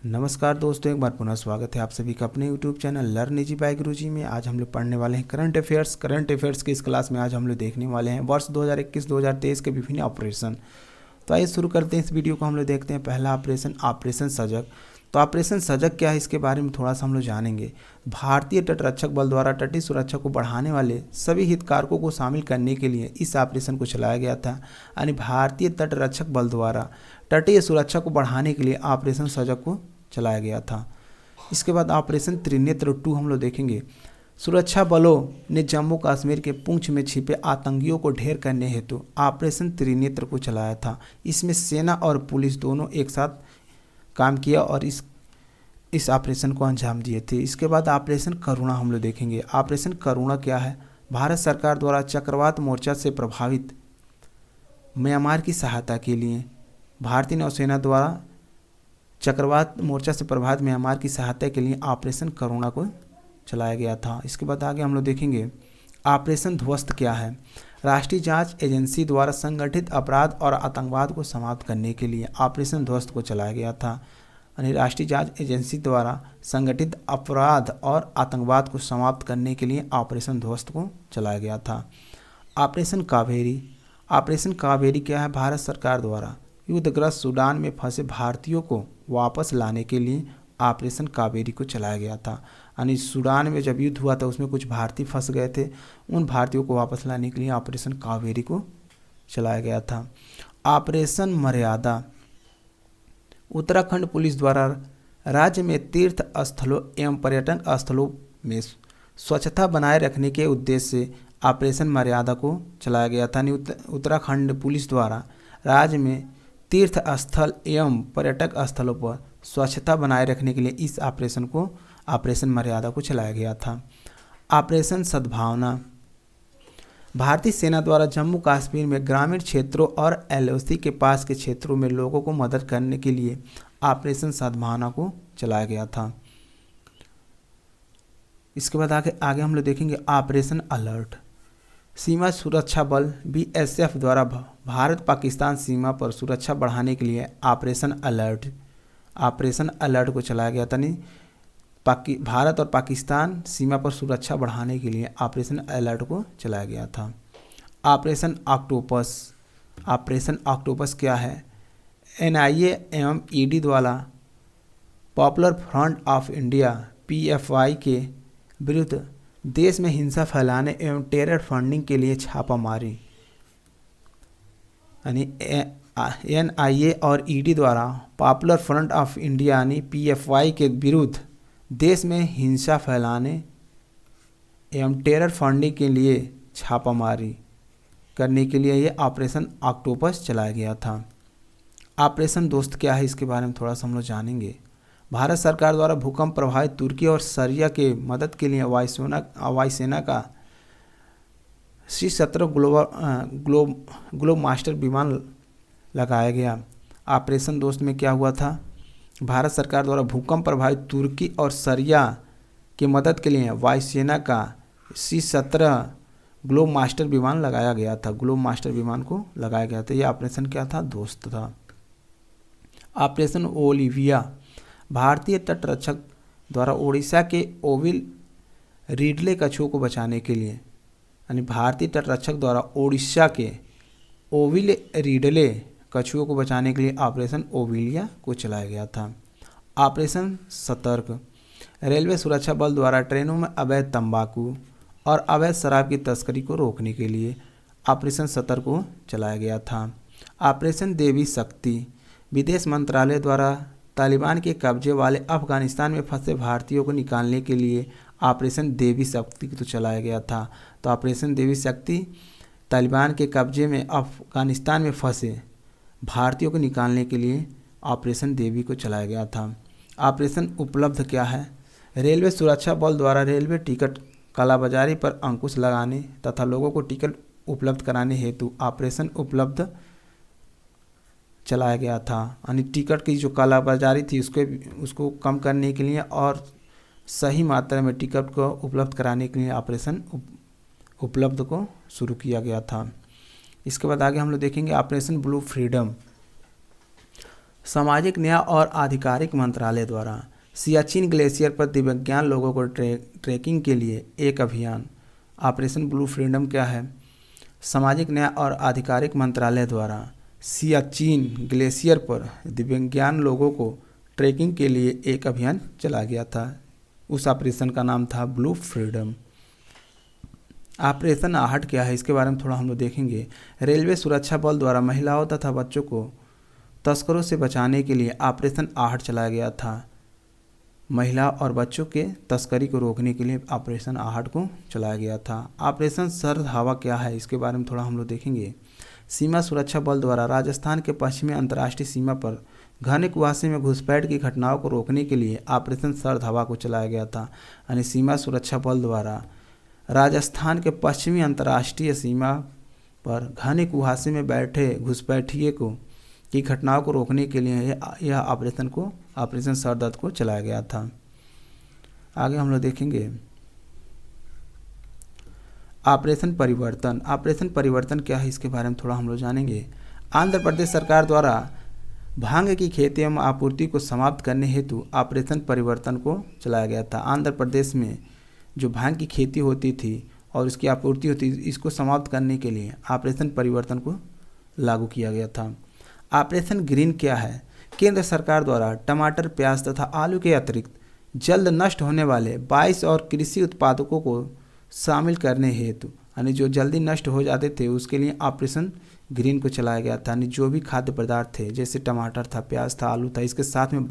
नमस्कार दोस्तों, एक बार पुनः स्वागत है आप सभी का अपने यूट्यूब चैनल लर्न निजी बाय गुरुजी में। आज हम लोग पढ़ने वाले हैं करंट अफेयर्स की इस क्लास में आज हम लोग देखने वाले हैं वर्ष 2021-2023 के विभिन्न ऑपरेशन। तो आइए शुरू करते हैं इस वीडियो को। हम लोग देखते हैं पहला ऑपरेशन सजग। तो ऑपरेशन सजग क्या है, इसके बारे में थोड़ा सा हम लोग जानेंगे। भारतीय तटरक्षक बल द्वारा तटीय सुरक्षा को बढ़ाने वाले सभी हितधारकों को शामिल करने के लिए इस ऑपरेशन को चलाया गया था। यानी भारतीय तटरक्षक बल द्वारा तटीय सुरक्षा को बढ़ाने के लिए ऑपरेशन सजग को चलाया गया था। इसके बाद ऑपरेशन त्रिनेत्र 2 हम लोग देखेंगे। सुरक्षा बलों ने जम्मू कश्मीर के पुंछ में छिपे आतंकियों को ढेर करने हेतु ऑपरेशन त्रिनेत्र को चलाया था। इसमें सेना और पुलिस दोनों एक साथ काम किया और इस ऑपरेशन को अंजाम दिए थे। इसके बाद ऑपरेशन करुणा हम लोग देखेंगे। ऑपरेशन करुणा क्या है? भारत सरकार द्वारा चक्रवात मोर्चा से प्रभावित म्यांमार की सहायता के लिए भारतीय नौसेना द्वारा चक्रवात मोर्चा से प्रभावित म्यांमार की सहायता के लिए ऑपरेशन करुणा को चलाया गया था। इसके बाद आगे हम लोग देखेंगे ऑपरेशन ध्वस्त क्या है। राष्ट्रीय जांच एजेंसी द्वारा संगठित अपराध और आतंकवाद को समाप्त करने के लिए ऑपरेशन ध्वस्त को चलाया गया था। यानी राष्ट्रीय जांच एजेंसी द्वारा संगठित अपराध और आतंकवाद को समाप्त करने के लिए ऑपरेशन ध्वस्त को चलाया गया था। ऑपरेशन कावेरी। ऑपरेशन कावेरी क्या है? भारत सरकार द्वारा युद्धग्रस्त सूडान में फंसे भारतीयों को वापस लाने के लिए ऑपरेशन कावेरी को चलाया गया था। यानी सूडान में जब युद्ध हुआ था उसमें कुछ भारतीय फंस गए थे, उन भारतीयों को वापस लाने के लिए ऑपरेशन कावेरी को चलाया गया था। ऑपरेशन मर्यादा। उत्तराखंड पुलिस द्वारा राज्य में तीर्थ स्थलों एवं पर्यटन स्थलों में स्वच्छता बनाए रखने के उद्देश्य से ऑपरेशन मर्यादा को चलाया गया था। उत्तराखंड पुलिस द्वारा राज्य में तीर्थ स्थल एवं पर्यटक स्थलों पर स्वच्छता बनाए रखने के लिए इस ऑपरेशन मर्यादा को चलाया गया था। ऑपरेशन सद्भावना। भारतीय सेना द्वारा जम्मू कश्मीर में ग्रामीण क्षेत्रों और एलओसी के पास के क्षेत्रों में लोगों को मदद करने के लिए ऑपरेशन सद्भावना को चलाया गया था। इसके बाद आगे हम लोग देखेंगे ऑपरेशन अलर्ट। सीमा सुरक्षा बल बीएसएफ द्वारा भारत पाकिस्तान सीमा पर सुरक्षा बढ़ाने के लिए ऑपरेशन अलर्ट को चलाया गया था। भारत और पाकिस्तान सीमा पर सुरक्षा बढ़ाने के लिए ऑपरेशन अलर्ट को चलाया गया था। Operation octopus. ऑपरेशन ऑक्टोपस क्या है? एनआईए एवं ईडी द्वारा popular front of India PFI के विरुद्ध देश में हिंसा फैलाने एवं टेरर फंडिंग के लिए छापामारी। यानी एनआईए और ईडी द्वारा पॉपुलर फ्रंट ऑफ इंडिया यानी पीएफआई के विरुद्ध देश में हिंसा फैलाने एवं टेरर फंडिंग के लिए छापामारी करने के लिए ये ऑपरेशन ऑक्टोपस चलाया गया था। ऑपरेशन दोस्त क्या है, इसके बारे में थोड़ा सा हम लोग जानेंगे। भारत सरकार द्वारा भूकंप प्रभावित तुर्की और सीरिया के मदद के लिए वायुसेना का C-17 ग्लोब मास्टर विमान लगाया गया। ऑपरेशन दोस्त में क्या हुआ था? भारत सरकार द्वारा भूकंप प्रभावित तुर्की और सीरिया के मदद के लिए वायुसेना का C-17 ग्लोब मास्टर विमान लगाया गया था। ग्लोब मास्टर विमान को लगाया गया था। यह ऑपरेशन क्या था? दोस्त था। Operation Olivia. भारतीय तटरक्षक द्वारा ओडिशा के ओविल रिडले कछुओं को बचाने के लिए यानी भारतीय तटरक्षक द्वारा ओडिशा के ओविल रिडले कछुओं को बचाने के लिए ऑपरेशन ओविलिया को चलाया गया था। ऑपरेशन सतर्क। रेलवे सुरक्षा बल द्वारा ट्रेनों में अवैध तंबाकू और अवैध शराब की तस्करी को रोकने के लिए ऑपरेशन सतर्क को चलाया गया था। ऑपरेशन देवी शक्ति। विदेश मंत्रालय द्वारा तालिबान के कब्जे वाले अफगानिस्तान में फंसे भारतीयों को निकालने के लिए ऑपरेशन देवी शक्ति तो चलाया गया था। तो ऑपरेशन देवी शक्ति तालिबान के कब्जे में अफगानिस्तान में फंसे भारतीयों को निकालने के लिए ऑपरेशन देवी को चलाया गया था। ऑपरेशन उपलब्ध क्या है? रेलवे सुरक्षा बल द्वारा रेलवे टिकट कालाबाजारी पर अंकुश लगाने तथा लोगों को टिकट उपलब्ध कराने हेतु ऑपरेशन उपलब्ध चलाया गया था। यानी टिकट की जो कालाबाजारी थी उसको कम करने के लिए और सही मात्रा में टिकट को उपलब्ध कराने के लिए ऑपरेशन उपलब्ध को शुरू किया गया था। इसके बाद आगे हम लोग देखेंगे ऑपरेशन ब्लू फ्रीडम। सामाजिक न्याय और आधिकारिक मंत्रालय द्वारा सियाचिन ग्लेशियर पर दिव्यांग लोगों को ट्रैकिंग के लिए एक अभियान। ऑपरेशन ब्लू फ्रीडम क्या है? सामाजिक न्याय और आधिकारिक मंत्रालय द्वारा सियाचिन ग्लेशियर पर दिव्यांग लोगों को ट्रैकिंग के लिए एक अभियान चलाया गया था। उस ऑपरेशन का नाम था ब्लू फ्रीडम। ऑपरेशन आहट क्या है, इसके बारे में थोड़ा हम लोग देखेंगे। रेलवे सुरक्षा बल द्वारा महिलाओं तथा बच्चों को तस्करों से बचाने के लिए ऑपरेशन आहट चलाया गया था। महिला और बच्चों के तस्करी को रोकने के लिए ऑपरेशन आहट को चलाया गया था। ऑपरेशन सर्द हवा क्या है, इसके बारे में थोड़ा हम लोग देखेंगे। सीमा सुरक्षा बल द्वारा राजस्थान के पश्चिमी अंतर्राष्ट्रीय सीमा पर घने कुहासे में घुसपैठ की घटनाओं को रोकने के लिए ऑपरेशन सर्द हवा को चलाया गया था। यानी सीमा सुरक्षा बल द्वारा राजस्थान के पश्चिमी अंतर्राष्ट्रीय सीमा पर घने कुहासे में बैठे घुसपैठिए की घटनाओं को रोकने के लिए यह ऑपरेशन सरदर्द को चलाया गया था। आगे हम लोग देखेंगे ऑपरेशन परिवर्तन। ऑपरेशन परिवर्तन क्या है, इसके बारे में थोड़ा हम लोग जानेंगे। आंध्र प्रदेश सरकार द्वारा भांग की खेती एवं आपूर्ति को समाप्त करने हेतु ऑपरेशन परिवर्तन को चलाया गया था। आंध्र प्रदेश में जो भांग की खेती होती थी और इसकी आपूर्ति होती थी, इसको समाप्त करने के लिए ऑपरेशन परिवर्तन को लागू किया गया था। ऑपरेशन ग्रीन क्या है? केंद्र सरकार द्वारा टमाटर, प्याज तथा आलू के अतिरिक्त जल्द नष्ट होने वाले 22 और कृषि उत्पादकों को शामिल करने हेतु, यानी जो जल्दी नष्ट हो जाते थे उसके लिए ऑपरेशन ग्रीन को चलाया गया था। यानी जो भी खाद्य पदार्थ थे, जैसे टमाटर था, प्याज था, आलू था, इसके साथ में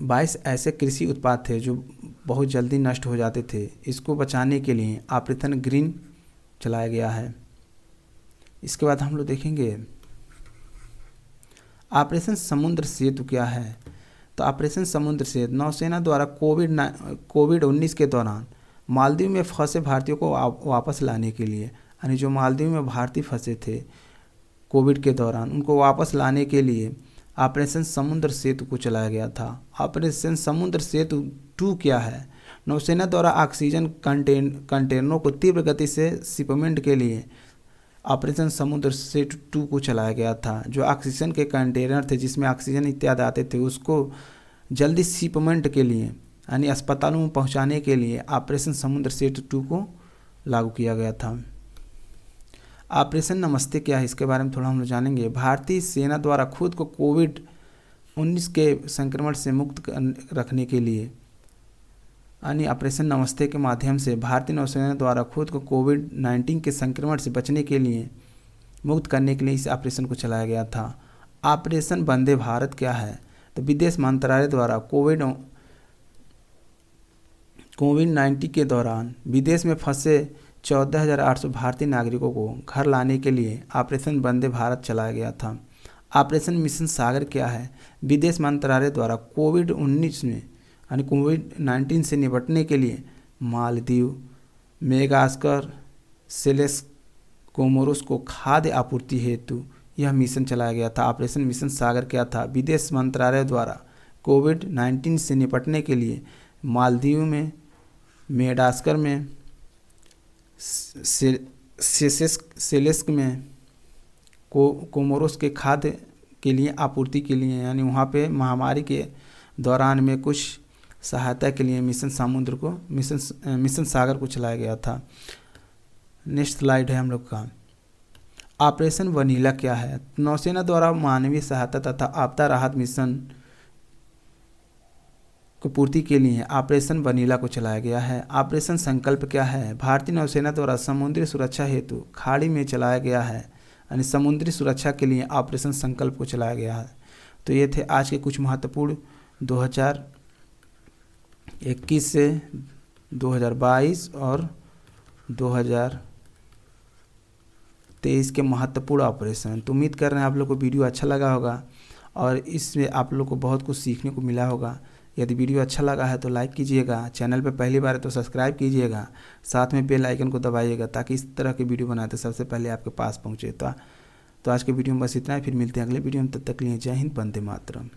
22 ऐसे कृषि उत्पाद थे जो बहुत जल्दी नष्ट हो जाते थे। इसको बचाने के लिए ऑपरेशन ग्रीन चलाया गया है। इसके बाद हम लोग देखेंगे ऑपरेशन समुद्र सेतु क्या है। तो ऑपरेशन समुद्र सेतु नौसेना द्वारा कोविड-19 के दौरान मालदीव में फंसे भारतीयों को वापस लाने के लिए, यानी जो मालदीव में भारतीय फंसे थे कोविड के दौरान, उनको वापस लाने के लिए ऑपरेशन समुद्र सेतु को चलाया गया था। ऑपरेशन समुद्र सेतु 2 क्या है? नौसेना द्वारा ऑक्सीजन कंटेनरों को तीव्र गति से शिपमेंट के लिए ऑपरेशन समुद्र सेतु 2 को चलाया गया था। जो ऑक्सीजन के कंटेनर थे जिसमें ऑक्सीजन इत्यादि आते थे, उसको जल्दी शिपमेंट के लिए यानी अस्पतालों में पहुंचाने के लिए ऑपरेशन समुद्र सेतु 2 को लागू किया गया था। ऑपरेशन नमस्ते क्या है, इसके बारे में थोड़ा हम लोग जानेंगे। भारतीय सेना द्वारा खुद को कोविड-19 के संक्रमण से मुक्त रखने के लिए, यानी ऑपरेशन नमस्ते के माध्यम से भारतीय नौसेना द्वारा खुद को कोविड-19 के संक्रमण से बचने के लिए मुक्त करने के लिए इस ऑपरेशन को चलाया गया था। ऑपरेशन वंदे भारत क्या है? तो विदेश मंत्रालय द्वारा कोविड-19 के दौरान विदेश में फंसे 14,800 भारतीय नागरिकों को घर लाने के लिए ऑपरेशन वंदे भारत चलाया गया था। ऑपरेशन मिशन सागर क्या है? विदेश मंत्रालय द्वारा कोविड-19 से निपटने के लिए मालदीव, मेडागास्कर, सेलेस, कोमोरोस को खाद्य आपूर्ति हेतु यह मिशन चलाया गया था। ऑपरेशन मिशन सागर क्या था? विदेश मंत्रालय द्वारा कोविड-19 से निपटने के लिए मालदीव में, मेडागास्कर में, सेलेस्क में, कोमोरोस के खाद्य के लिए आपूर्ति के लिए, यानी वहाँ पे महामारी के दौरान में कुछ सहायता के लिए मिशन सागर को चलाया गया था। नेक्स्ट स्लाइड है हम लोग का। ऑपरेशन वनीला क्या है? नौसेना द्वारा मानवीय सहायता तथा आपदा राहत मिशन को पूर्ति के लिए ऑपरेशन वनीला को चलाया गया है। ऑपरेशन संकल्प क्या है? भारतीय नौसेना द्वारा समुद्री सुरक्षा हेतु खाड़ी में चलाया गया है, यानी समुद्री सुरक्षा के लिए ऑपरेशन संकल्प को चलाया गया है। तो ये थे आज के कुछ महत्वपूर्ण 2021 से 2022 और 2023 के महत्वपूर्ण ऑपरेशन। तो उम्मीद कर रहे हैं आप लोग को वीडियो अच्छा लगा होगा और इसमें आप लोग को बहुत कुछ सीखने को मिला होगा। यदि वीडियो अच्छा लगा है तो लाइक कीजिएगा, चैनल पर पहली बार है तो सब्सक्राइब कीजिएगा, साथ में बेल आइकन को दबाइएगा ताकि इस तरह के वीडियो बनाए तो सबसे पहले आपके पास पहुँचे। तो आज के वीडियो में बस इतना ही, फिर मिलते हैं अगले वीडियो में। तब तक के लिए जय हिंद, वंदे मातरम।